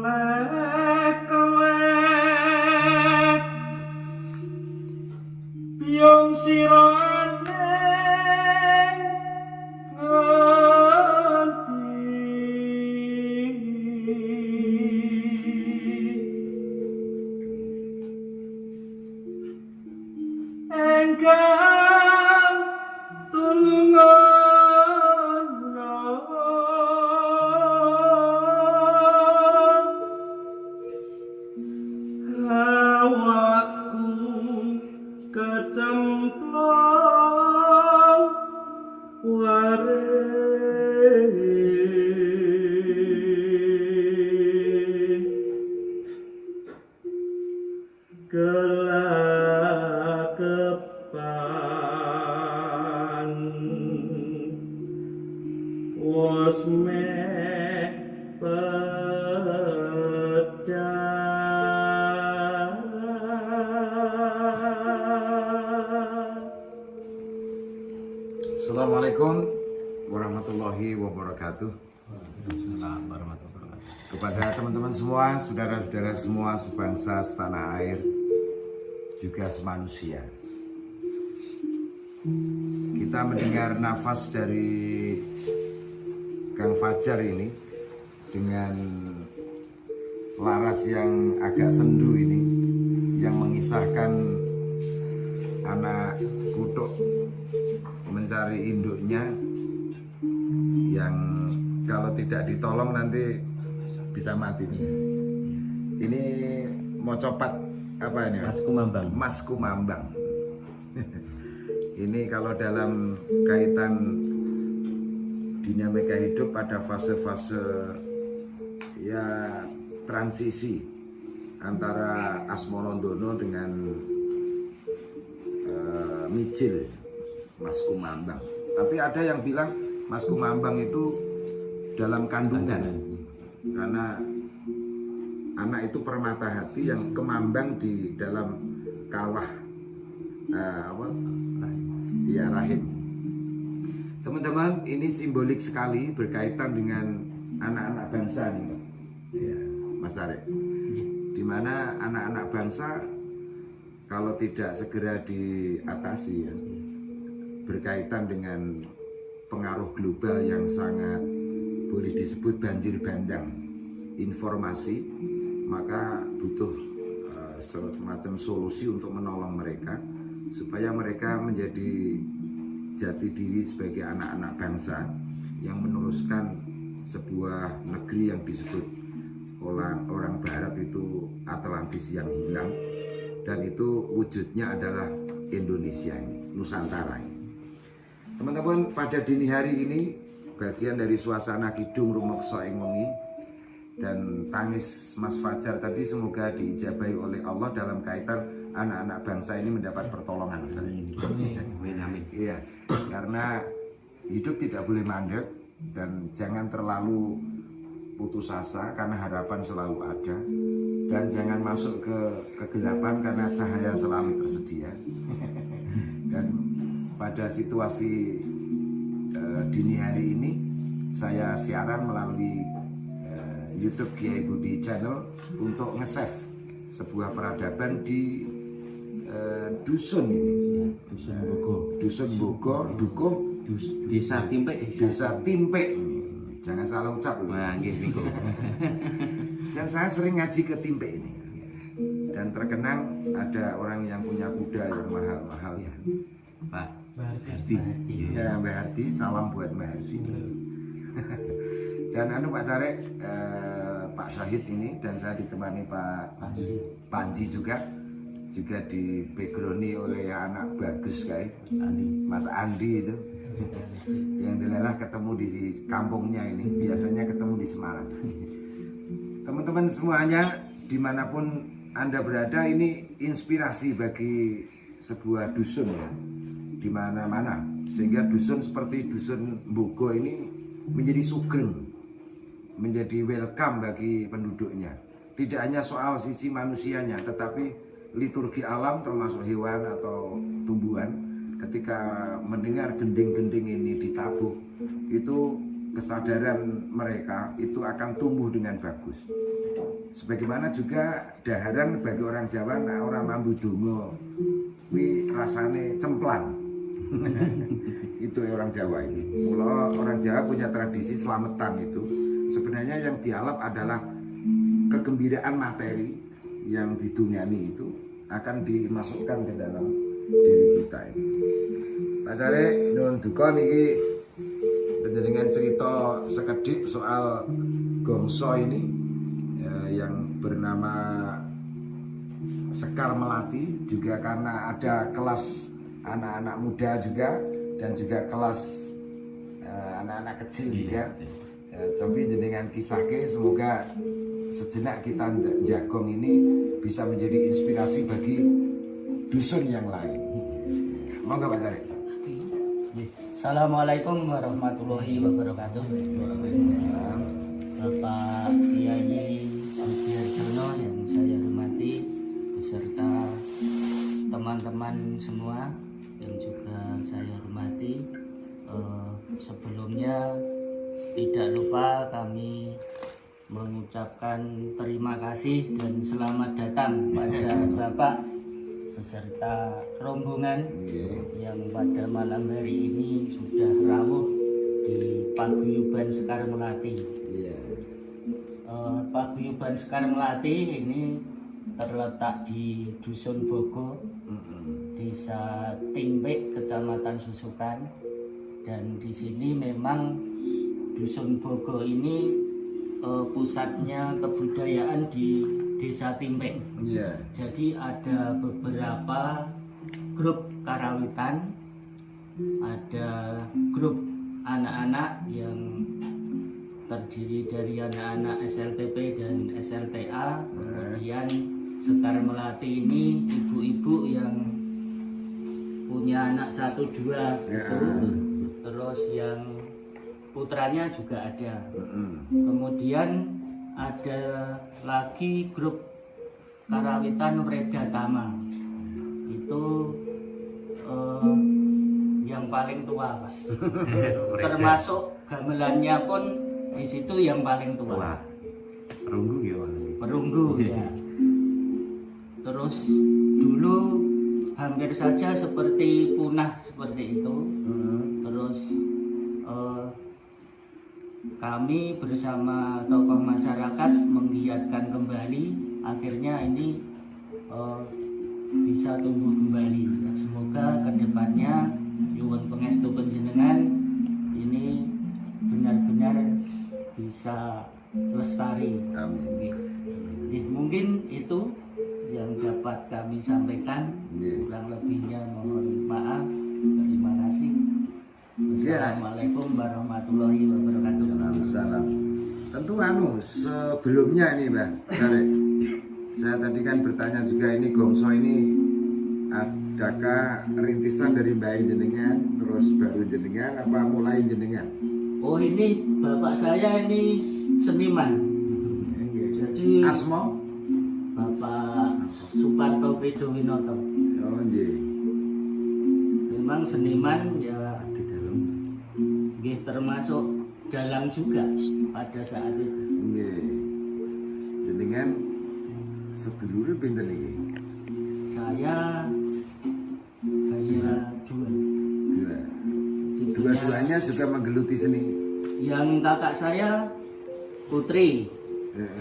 kelek-kelek piung sirane nganti engkang tulungan awakku kecemplung waring kelakepan wis meh pecah. Assalamualaikum warahmatullahi wabarakatuh. Waalaikumsalam warahmatullahi wabarakatuh. Kepada teman-teman semua, saudara-saudara semua sebangsa setanah air, juga semanusia. Kita mendengar nafas dari Kang Fajar ini dengan laras yang agak sendu ini, yang mengisahkan anak kutuk mencari induknya yang kalau tidak ditolong nanti bisa mati. Ini mau copat apa ini? Mas Kumambang. Mas Kumambang. Ini kalau dalam kaitan dinamika hidup pada fase-fase ya transisi antara Asmonondono dengan Mijil, Mas Kumambang. Tapi ada yang bilang Mas Kumambang itu dalam kandungan, karena anak itu permata hati yang kemambang di dalam kawah rahim. Teman-teman, ini simbolik sekali berkaitan dengan anak-anak bangsa nih, Pak. Ya, Mas Arek. Dimana anak-anak bangsa kalau tidak segera diatasi ya, berkaitan dengan pengaruh global yang sangat boleh disebut banjir bandang informasi, maka butuh semacam solusi untuk menolong mereka supaya mereka menjadi jati diri sebagai anak-anak bangsa yang meneruskan sebuah negeri yang disebut orang Barat itu Atlantis yang hilang, dan itu wujudnya adalah Indonesia ini, Nusantara ini. Teman-teman, pada dini hari ini bagian dari suasana kidung rumekso ing wengi dan tangis Mas Fajar tadi semoga diijabahi oleh Allah dalam kaitan anak-anak bangsa ini mendapat pertolongan. Amin. Iya, karena hidup tidak boleh mandek dan jangan terlalu putus asa karena harapan selalu ada, dan jangan masuk ke kegelapan karena cahaya selalu tersedia. Dan pada situasi dini hari ini saya siaran melalui YouTube Kiai Budi Channel untuk nge-save sebuah peradaban di dusun ini, dusun Bogo, Dukuh, Desa Timpek. Desa Timpek. Jangan salah ucap. Wah, nggih. Dan saya sering ngaji ke Timpek ini, dan terkenang ada orang yang punya kuda yang mahal-mahal ya, Pak Hardi. Ya, Mbak Hardi, salam buat Mbak Hardi. Dan Pak Sarek, Pak Syahid ini, dan saya ditemani Pak Panji juga di background oleh anak bagus kayak Mas Andi itu, yang dilelah ketemu di kampungnya ini, biasanya ketemu di Semarang. Teman-teman semuanya dimanapun Anda berada, ini inspirasi bagi sebuah dusun ya, di mana-mana, sehingga dusun seperti dusun Bogo ini menjadi sugeng, menjadi welcome bagi penduduknya. Tidak hanya soal sisi manusianya, tetapi liturgi alam termasuk hewan atau tumbuhan, ketika mendengar gending-gending ini ditabuh, itu kesadaran mereka itu akan tumbuh dengan bagus. Sebagaimana juga daharan bagi orang Jawa, nah orang mambu donga kuwi rasane cemplang. Itu orang Jawa ini. Mula orang Jawa punya tradisi selamatan itu. Sebenarnya yang dialap adalah kegembiraan materi yang diduniani itu akan dimasukkan ke dalam diri kita ini. Pak Care, nuwun duka niki dengan cerita sekedhik soal Gongso ini yang bernama Sekar Melati, juga karena ada kelas anak-anak muda juga dan juga kelas anak-anak kecil juga. Coba dengan kisahnya, semoga sejenak kita Jagong ini bisa menjadi inspirasi bagi dusun yang lain. Monggo Pak Care. Assalamualaikum warahmatullahi wabarakatuh. Bapak Kiai Sudiarjono yang saya hormati, beserta teman-teman semua yang juga saya hormati. Sebelumnya tidak lupa kami mengucapkan terima kasih dan selamat datang pada Bapak beserta rombongan yang pada malam hari ini sudah rawuh di Paguyuban Sekar Melati. Paguyuban Sekar Melati ini terletak di Dusun Bogo, Desa Timpik, Kecamatan Susukan. Dan di sini memang Dusun Bogo ini pusatnya kebudayaan di Desa Timpik. Jadi ada beberapa grup karawitan, ada grup anak-anak yang terdiri dari anak-anak SLTP dan SLTA. Kemudian Sekar Melati ini ibu-ibu yang punya anak 1-2 gitu. Terus yang putranya juga ada. Kemudian ada lagi grup karawitan Wredatama. Itu yang paling tua, Pak. Termasuk gamelannya pun di situ yang paling tua. Perunggu gimana? Perunggu ya. Terus dulu hampir saja seperti punah seperti itu. Terus kami bersama tokoh masyarakat menggiatkan kembali, akhirnya ini bisa tumbuh kembali. Semoga kedepannya nyuwun pangestu panjenengan ini benar-benar bisa lestari. Amin. Mungkin itu yang dapat kami sampaikan. Kurang lebihnya mohon maaf. Terima kasih. Assalamualaikum warahmatullahi wabarakatuh. Waalaikumsalam. Tentu sebelumnya ini Mbak Care, saya tadi kan bertanya juga, ini Gongso ini adakah rintisan dari Mbak jenengan, terus baru jenengan, apa mulai jenengan? Oh, ini bapak saya ini seniman. Jadi Asmo Bapak Suparto Pridowinoto. Oh nggih. Memang seniman ya, di dalam nggih termasuk dalang juga pada saat itu. Nggih. Jenengan sedulure pinten iki? Saya hanya dua. Dua-duanya juga menggeluti seni. Yang kakak saya Putri,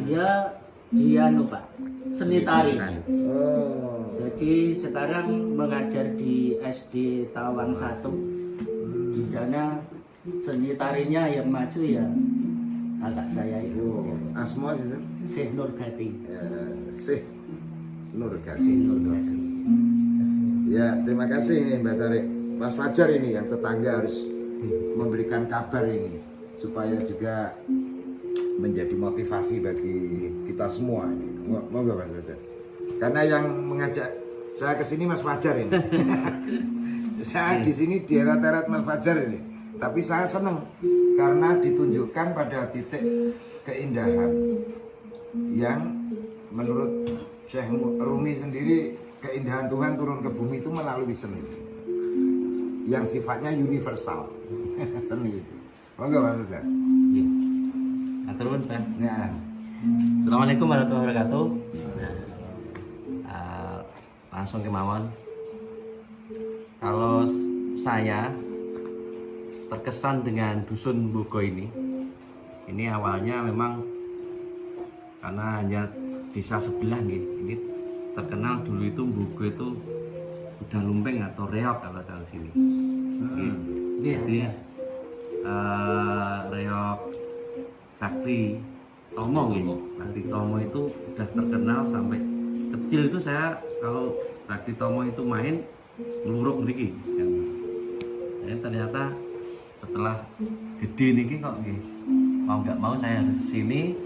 dia Pak, seni tari. Oh. Jadi sekarang mengajar di SD Tawang 1. Di sana seni tarinya yang maju ya kakak saya itu. Asma itu? Syekh Nurgati. Syekh Nurgati. Ya, terima kasih ini Mbak Care. Mas Fajar ini yang tetangga harus memberikan kabar ini supaya juga menjadi motivasi bagi kita semua ini. Monggo Mas Fajar. Karena yang mengajak saya ke sini Mas Fajar ini. Saya di sini di erat-erat Mas Fajar ini. Tapi saya senang karena ditunjukkan pada titik keindahan yang menurut Syekh Rumi sendiri, keindahan Tuhan turun ke bumi itu melalui seni yang sifatnya universal. Seni itu. Monggo Mas Fajar. Atur nuwun, Pak. Nah, Assalamualaikum warahmatullahi wabarakatuh. Langsung kemauan. Kalau saya terkesan dengan dusun Mbogo ini awalnya memang karena hanya desa sebelah nih. Ini terkenal dulu itu Mbogo itu udah lumpeng atau reok kalau dari sini. Jadi reok Bakti Tomo gitu. Bakti Tomo itu udah terkenal sampai kecil itu saya kalau Bakti Tomo itu main ngeluruk niki. Jadi ternyata setelah gede niki kok mau nggak mau saya harus sini.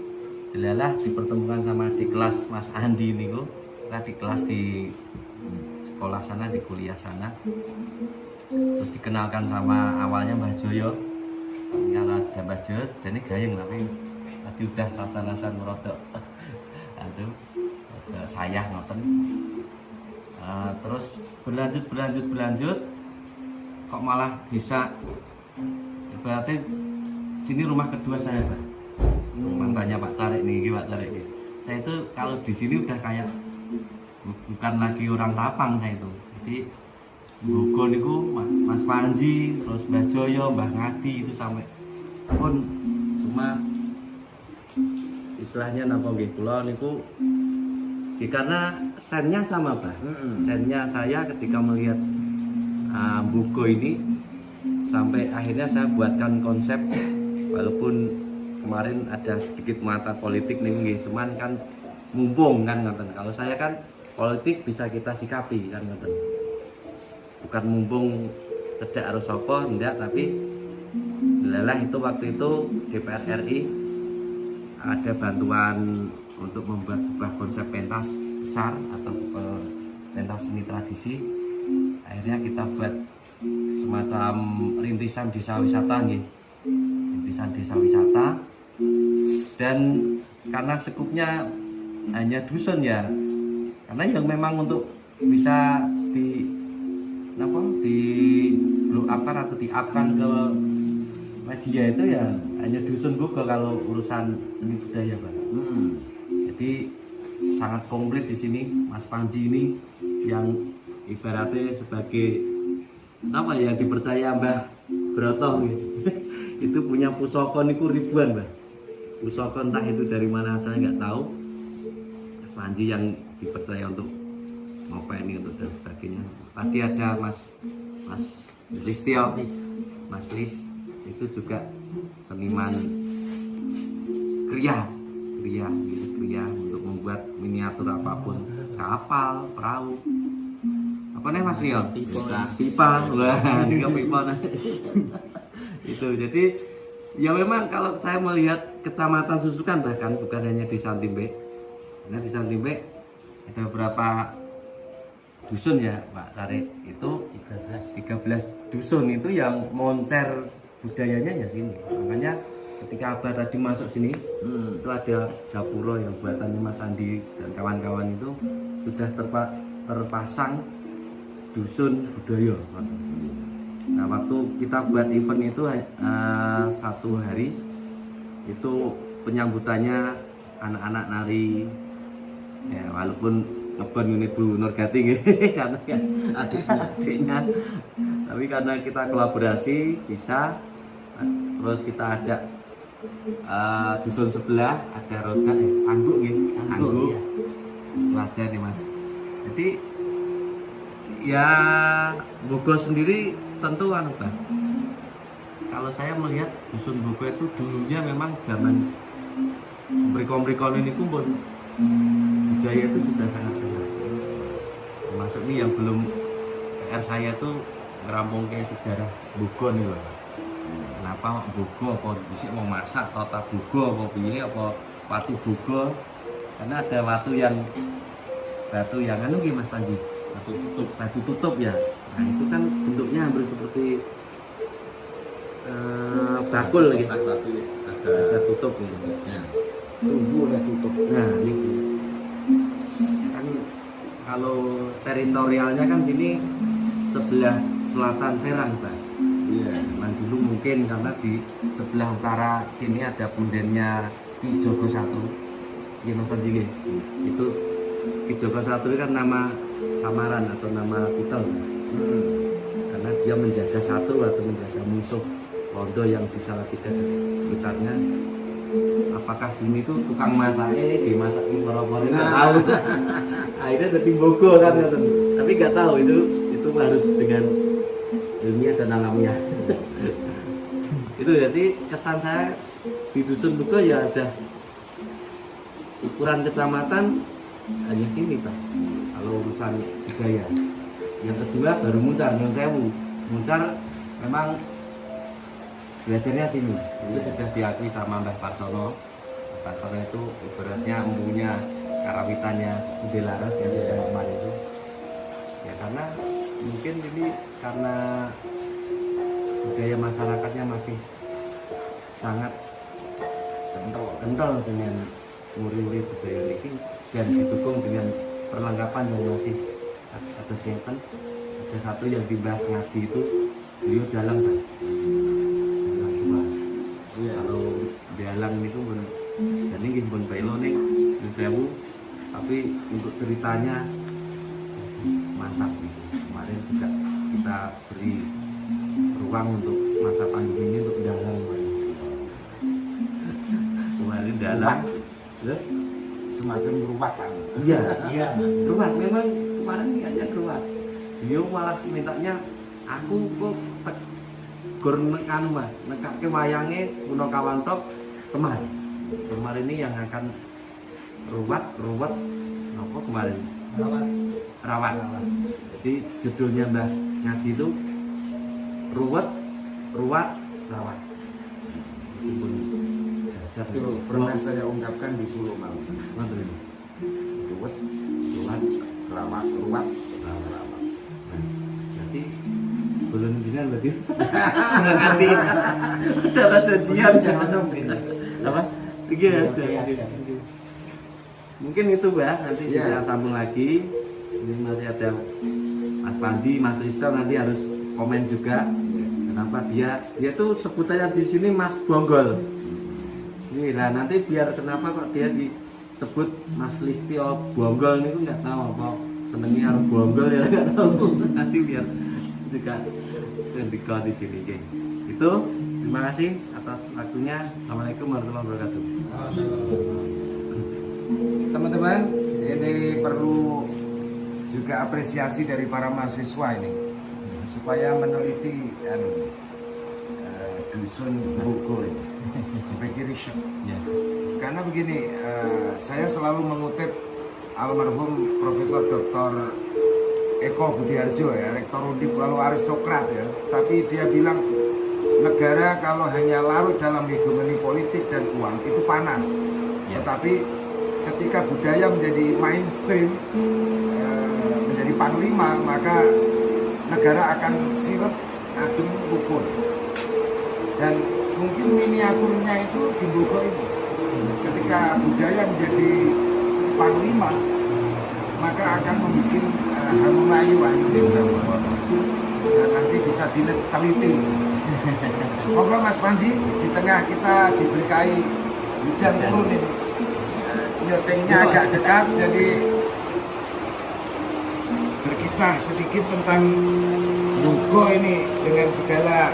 Jelalah dipertemukan sama di kelas Mas Andi niku. Kita di kelas di sekolah sana, di kuliah sana. Terus dikenalkan sama awalnya Mbah Joyo. Karena ada Mbah Joyo, jadi gayeng tapi tadi udah rasa-rasa merodok. Aduh, sayah ngoten. Terus berlanjut kok malah bisa ibaratnya sini rumah kedua saya, Pak. Mantannya Pak Carek nih, Pak Carek nih. Saya itu kalau di sini udah kayak bukan lagi orang Tapang saya itu. Jadi Mbogo niku Mas Panji, terus Mbah Joyo, Mbah Ngadi itu sampai pun semua istilahnya napa nggih kula niku karena sennya sama, Pak. Sennya saya ketika melihat Mbogo ini sampai akhirnya saya buatkan konsep walaupun kemarin ada sedikit mata politik nih nggih, cuman kan mumpung kan ngoten. Kalau saya kan politik bisa kita sikapi kan ngoten. Bukan mumpung cedak harus apa enggak, tapi lelah itu waktu itu DPR RI ada bantuan untuk membuat sebuah konsep pentas besar atau pentas seni tradisi. Akhirnya kita buat semacam rintisan desa wisata nih, rintisan desa wisata. Dan karena sekupnya hanya dusun ya, karena yang memang untuk bisa di blow up kan atau di-up-kan ke media itu ya hanya dusun Mbogo kalau urusan seni budaya, Pak. Jadi sangat komplit di sini. Mas Panji ini yang ibaratnya sebagai apa ya, dipercaya Mbah Broto gitu. Itu punya pusaka niku ribuan, Mbah. Pusaka entah itu dari mana saya nggak tahu. Mas Panji yang dipercaya untuk ngopeni untuk dan sebagainya. Tadi ada Mas Listio, Mas Lis itu juga seniman kriya untuk membuat miniatur apapun, kapal, perahu, apa nih Mas Lio? Pipa, wah, tiga pipa. Itu jadi ya memang kalau saya melihat Kecamatan Susukan bahkan bukan hanya di Santimbe, karena di Santimbe ada beberapa dusun ya Pak Tarik, itu 13 dusun itu yang moncer budayanya ya sini. Makanya ketika Abah tadi masuk sini itu ada dapuro yang buatannya Mas Andi dan kawan-kawan itu sudah terpasang dusun budaya. Nah waktu kita buat event itu satu hari itu penyambutannya anak-anak nari ya, walaupun ngebon ini Bu Nurgati karena kan adik-adiknya, tapi karena kita kolaborasi bisa, terus kita ajak dusun sebelah ada roda angguk gitu, angguk itu aja nih Mas. Jadi ya Mbogo sendiri tentu Bang, kalau saya melihat dusun Mbogo itu dulunya memang zaman mriko-mriko ini pun budaya itu sudah sangat kenal. Termasuk ini yang belum PR saya tuh ngerampung ke sejarah Mbogo nih loh. Kenapa Mbogo, apa bisa mau masak tata Mbogo, apa piye, apa watu Mbogo? Karena ada batu yang anu nggih Mas Panji, batu tutup ya. Nah itu kan bentuknya hampir seperti bakul gitu. Ada tutup gitu. Ya. Tumbuh ada tutup. Nah ini kan kalau teritorialnya kan sini sebelah selatan Serang, Pak. Iya. Nah, dulu mungkin karena di sebelah utara sini ada pundennya Ki Jogo 1. Iya Mas Panji nggih. Itu Ki Joko Satrio kan nama samaran atau nama titel. Karena dia menjaga satu atau menjaga musuh Londo yang di Salatiga dan sekitarnya. Apakah sini tuh tukang masaknya dimasak di Moroporin nggak tahu. Akhirnya jadi Bogo kan, tapi nggak tahu itu harus dengan ilmiah dan alamiah. Itu jadi kesan saya di Dusun Bogo ya ada ukuran kecamatan hanya sini Pak. Kalau urusan budaya. Yang kedua baru Muncar, Nyun Sewu. Muncar memang belajarnya sini. Itu sudah diakui sama Mbah Parsono. Mbah Parsono itu ibaratnya empunya karawitannya Ude Laras yang bisa normal itu. Ya karena mungkin ini karena budaya masyarakatnya masih sangat kental dengan muri-muri budaya ini dan didukung dengan perlengkapan yang masih ada sinten. Ada satu yang di Mbah Ngadi itu beliau dalang Pak. Ya, kalau dalang itu jadi ingin pun pelo nih Nyun Sewu, tapi untuk ceritanya mantap gitu. Kemarin juga kita beri ruang untuk masa pandemi ini untuk dalang kemarin dalang Semacam ruwakan. iya ruwak memang kemarin niatnya ruwak. Dia malah mintanya aku kok gur anu Mas, nekake wayange Punakawan Tok Semar. Semar ini yang akan ruwat apa kemarin? Rawat. Jadi judulnya Mbah Ngadi itu ruwat, rawat. Itu pun dasar Itu pernah saya ungkapkan di Solo malam. Ruwet, rawat. Nanti belum jenengan berarti nanti ada janjian apa? Iya, mungkin itu Mbak, nanti bisa sambung lagi. Ini masih ada Mas Panji, Mas Risto nanti harus komen juga. Kenapa dia tuh sebutannya di sini Mas Bonggol. Ini lah nanti biar kenapa kok dia disebut Mas Listio Bonggol itu nggak tahu apa senengnya harus Bonggol ya nggak tahu. Nanti biar juga dikau di sini geng. Itu terima kasih atas waktunya. Assalamualaikum warahmatullahi wabarakatuh. Teman-teman, ini perlu juga apresiasi dari para mahasiswa ini supaya meneliti Dusun Bogo ini sebagai riset. Karena begini, saya selalu mengutip almarhum Profesor Dr. Eko Budiarjo ya, rektor Undip lalu aristokrat ya, tapi dia bilang negara kalau hanya larut dalam hegemoni politik dan uang itu panas, tetapi ketika budaya menjadi mainstream, menjadi panglima, maka negara akan sirup adem rukun. Dan mungkin miniaturnya itu di Bogo ini, ketika budaya menjadi panglima, maka akan membuat harum-rayuan dan nanti bisa diteliti. Moga Mas Panji, di tengah kita diberkahi hujan turun ini, nyotengnya agak dekat, jadi berkisah sedikit tentang Bogo ini dengan segala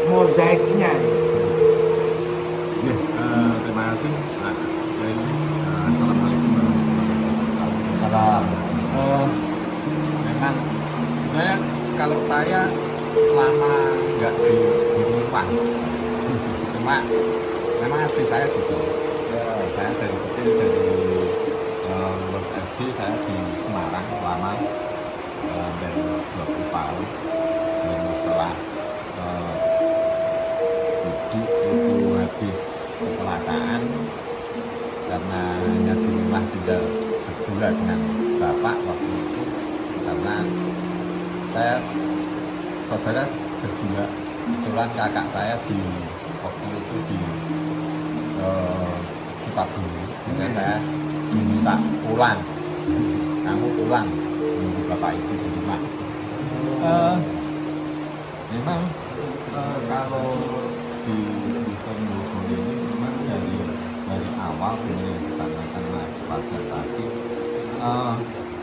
mozaiknya. Terima kasih. Assalamualaikum warahmatullahi wabarakatuh. Memang sebenarnya kalau saya lama nggak di rumah, cuma memang asli saya di sini. Saya dari kecil dari lulus SD saya di Semarang lama dari 20 tahun. Dan setelah itu habis kecelakaan karena hanya di rumah tinggal berdua dengan bapak waktu itu, karena saya saudara berdua, kebetulan kakak saya di waktu itu di Sukabumi, sehingga saya diminta pulang, kamu pulang menunggu bapak itu di rumah. Memang kalau di Dusun Bogo ini memang dari dari awal benar yang disampaikan Mas Fajar tadi,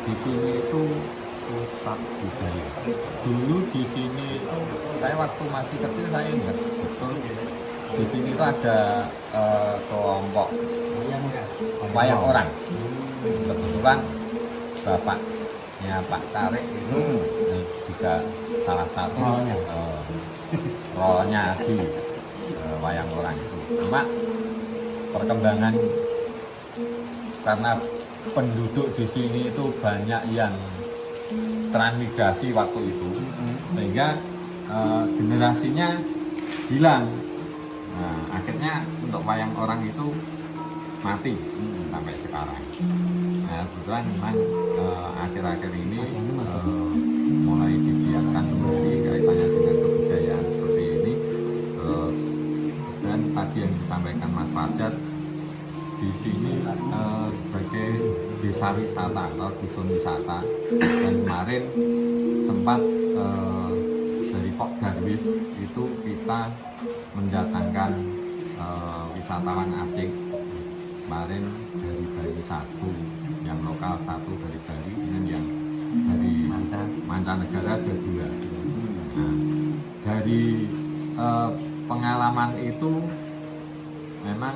di sini itu pusat budaya. Dulu di sini itu saya waktu masih kecil saya ingat betul di sini itu ada kelompok wayang orang. Kebetulan bapaknya Pak Carek itu juga salah satu role-nya si wayang orang itu. Cuma perkembangan karena penduduk di sini itu banyak yang transmigrasi waktu itu, sehingga generasinya hilang. Nah, akhirnya untuk wayang orang itu mati sampai sekarang. Nah, kebetulan memang akhir-akhir ini mulai dibiarkan kembali kaitannya dengan kebudayaan seperti ini. Dan tadi yang disampaikan Mas Fajar, di sini sebagai desa wisata atau dusun wisata, dan kemarin sempat dari Pok Darwis itu kita mendatangkan wisatawan asing kemarin dari Bali satu, yang lokal satu dari Bali, dan yang dari mancanegara ada 2. Nah, dari pengalaman itu memang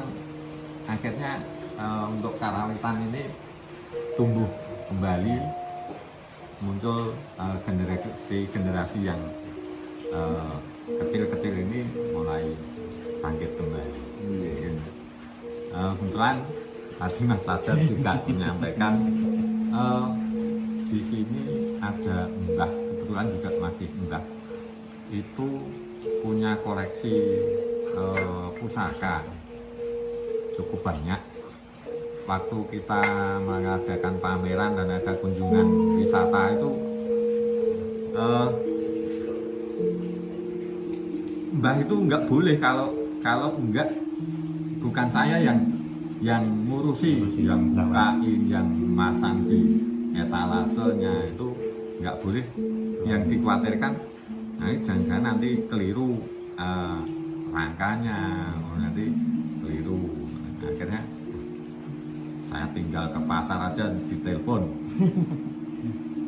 akhirnya untuk karawitan ini tumbuh kembali, muncul generasi yang kecil-kecil ini mulai bangkit kembali. Kebetulan tadi Mas Fajar juga menyampaikan di sini ada mbah, kebetulan juga masih mbah itu punya koleksi pusaka cukup banyak. Waktu kita mengadakan pameran dan ada kunjungan wisata itu mbah itu nggak boleh kalau enggak bukan saya yang ngurusi, yang bukain, yang masang di etalasenya, itu nggak boleh. Yang dikhawatirkan nah, jangan-jangan nanti keliru rangkanya, nanti keliru. Akhirnya saya tinggal ke pasar aja ditelepon,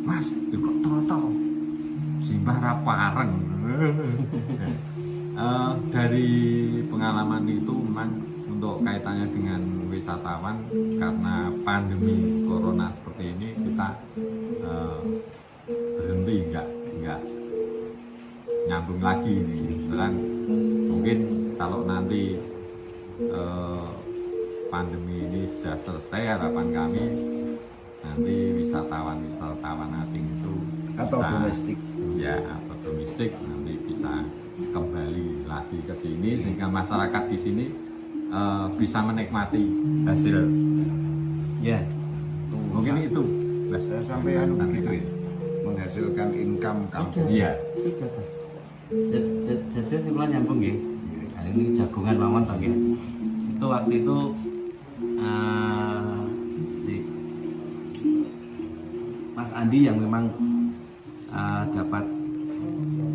Mas, kok toto simbah rapareng. Dari pengalaman itu memang untuk kaitannya dengan wisatawan, karena pandemi corona seperti ini kita berhenti, nggak nyambung lagi nih. Dan mungkin kalau nanti pandemi ini sudah selesai, harapan kami nanti wisatawan asing itu atau bisa, domestik, ya, atau domestik nanti bisa kembali lagi ke sini, sehingga masyarakat di sini bisa menikmati hasil. Ya, mungkin itu. Saya sampai itu ya, menghasilkan income kampung. Iya. Jadi simpulan nyambung ya. Ini jagongan mawon toh ya. Itu waktu itu si Mas Andi yang memang dapat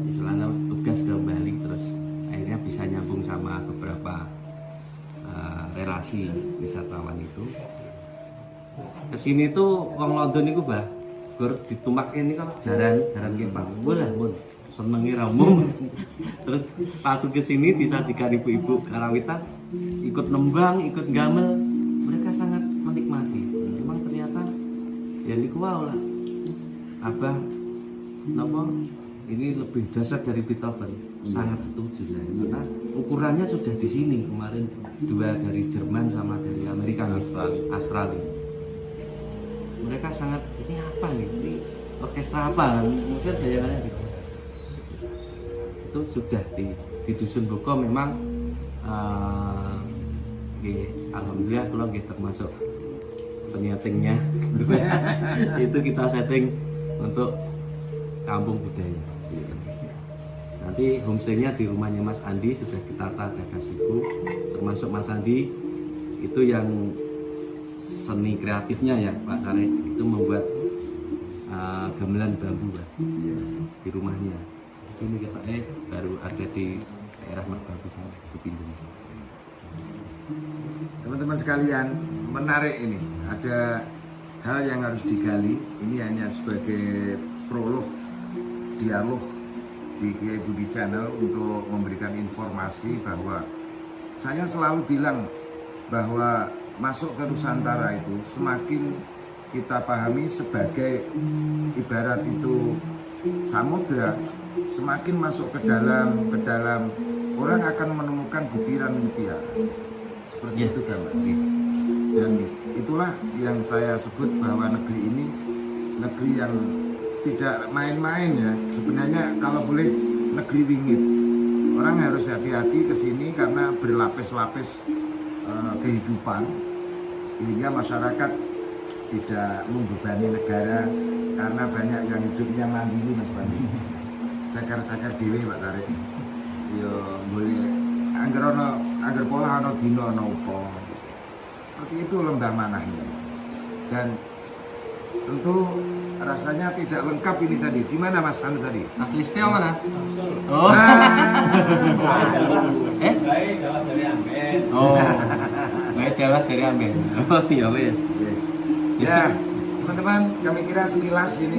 istilahnya tugas ke Bali, terus akhirnya bisa nyambung sama beberapa relasi wisatawan itu. Kesini tuh wong London itu bah, gur ditumak ini kok jaran kepang, boleh pun senengi ramu. Terus waktu kesini disajikan ibu-ibu karawitan, ikut nembang, ikut gamel, mereka sangat menikmati. Memang ternyata ya niku wae lah, abah napa ini lebih dasar dari Beethoven. Sangat setuju ya, karena ukurannya sudah di sini. Kemarin 2 dari Jerman sama dari Amerika, Australia. Mereka sangat, ini apa nih? Ini orkestra apa? Mungkin bayangannya gitu. Itu sudah di Dusun Boko memang alhamdulillah kalau termasuk penyetingnya. Itu kita setting untuk kampung budaya. Nanti homestay-nya di rumahnya Mas Andi sudah ditata gagasiku, termasuk Mas Andi itu yang seni kreatifnya ya Pak Karek, itu membuat gamelan bambu Pak, di rumahnya. Ini kita baru ada di daerah Merbabu sana dipinjam. Teman-teman sekalian, menarik ini. Ada hal yang harus digali. Ini hanya sebagai prolog dialog di Kiai Budi Channel untuk memberikan informasi bahwa saya selalu bilang bahwa masuk ke Nusantara itu semakin kita pahami sebagai ibarat itu samudra, semakin masuk ke dalam orang akan menemukan butiran mutiara. Seperti itu kan, Pak. Dan itulah yang saya sebut bahwa negeri ini negeri yang tidak main-main ya. Sebenarnya kalau boleh negeri wingit. Orang harus hati-hati ke sini karena berlapis-lapis kehidupan sehingga masyarakat tidak membebani negara karena banyak yang hidupnya mandiri Mas Bandi. Cakar-cakar dewe Pak Tarik. Yo boleh angger pola ana dina ana upa. Seperti itu lembah manahnya. Dan tentu rasanya tidak lengkap ini tadi. Di mana Mas Anu tadi? Mas Listio mana? Oh. Oh. Baik Jawa dari Amben. Oh iya wes. Ya, teman-teman, kami kira sekilas ini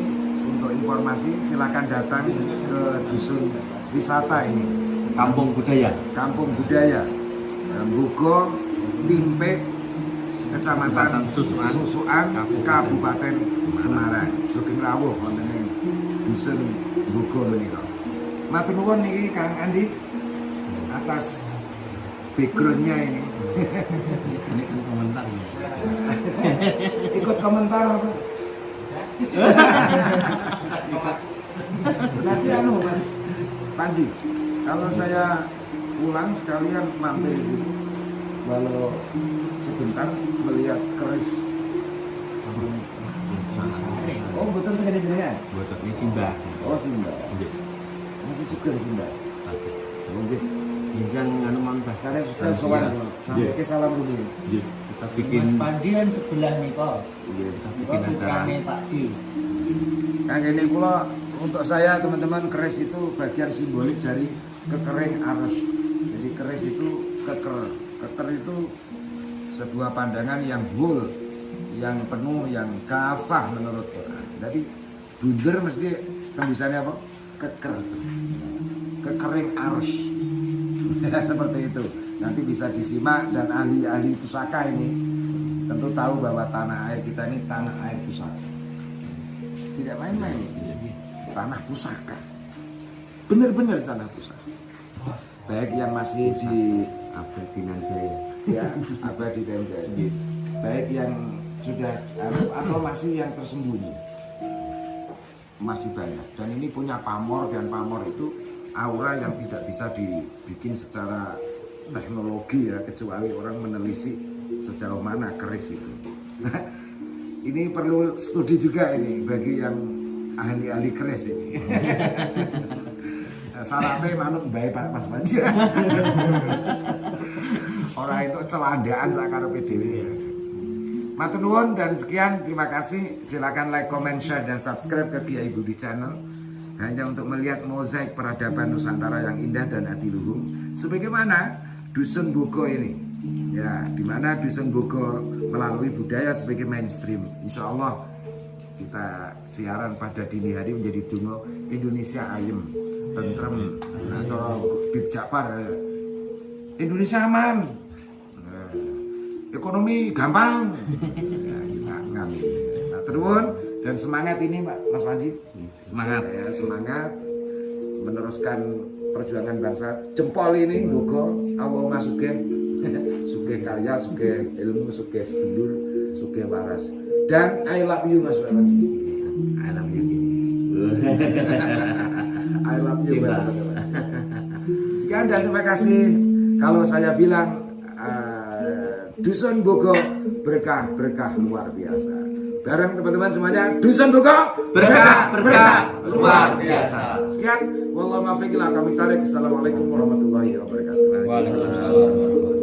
untuk informasi. Silakan datang ke dusun wisata ini, Kampung Budaya. Kampung Budaya, Bugo, Timpe, Kecamatan Susuan, Kabupaten Semarang. Sugeng rawuh wonten ing dusun Bugo menika. Matur nuwun niki Kang Andi atas backgroundnya ini. Ini kan komentar. Ikut komentar apa? Nanti anu Mas Panji, kalau saya pulang sekalian mampir walau sebentar melihat keris. Oh betul tegane jenengan? Buat ini Simbah. Oh Simba. Masih suka Simba. Mungkin Yang anu mang saya suka sowan sampai ke salam rumi. Kita bikin Mas Panji kan sebelah nih kok. Iya. Kok putrane Pak Di. Kang ini pula untuk saya teman-teman keris itu bagian simbolik dari kekering arus. Jadi keris itu keker. Keker itu sebuah pandangan yang whole, yang penuh, yang kafah menurut Quran. Jadi bunder mesti tembusannya apa? Keker. Kekering arus. Seperti itu. Nanti bisa disimak dan ahli-ahli pusaka ini tentu tahu bahwa tanah air kita ini tanah air pusaka. Tidak main-main. Tanah pusaka. Benar-benar tanah pusaka. Baik yang masih di abadi nan saya. ya abadi dan jadi. Baik yang sudah atau masih yang tersembunyi. Masih banyak. Dan ini punya pamor, dan pamor itu aura yang tidak bisa dibikin secara teknologi ya, kecuali orang menelisik sejauh mana keris itu. Ini perlu studi juga ini bagi yang ahli-ahli keris ini. Syaratnya manut baik Pak Mas Panji. Orang itu celandaan sakarepe dhewe. Matur nuwun dan sekian, terima kasih. Silakan like, comment, share dan subscribe ke Kiai Budi Channel. Hanya untuk melihat mozaik peradaban Nusantara yang indah dan hatiluhung sebagaimana dusun Bugo ini. Ya, di mana dusun Bugo melalui budaya sebagai mainstream. Insya Allah kita siaran pada dini hari menjadi dungo Indonesia ayem, tentrem. Nah, cara Bib Jakpar, Indonesia aman, ekonomi gampang. Ya, kita ngamin. Nah, terus dan semangat ini Mas Panji. Semangat ya, semangat meneruskan perjuangan bangsa. Jempol ini Bugo, Allahumma sugih, sugih karya, sugih ilmu, sugih sedulur, sugih waras. Dan I love you Mas Panji. I love you. I love you. Sekian dan terima kasih. Kalau saya bilang dusun Bugo berkah luar biasa. Bareng teman-teman semuanya, dusun Bugo berkah luar biasa. Sekian, wallahu muwaffiq ila aqwamit thoriq. Assalamualaikum warahmatullahi wabarakatuh. Waalaikumsalam.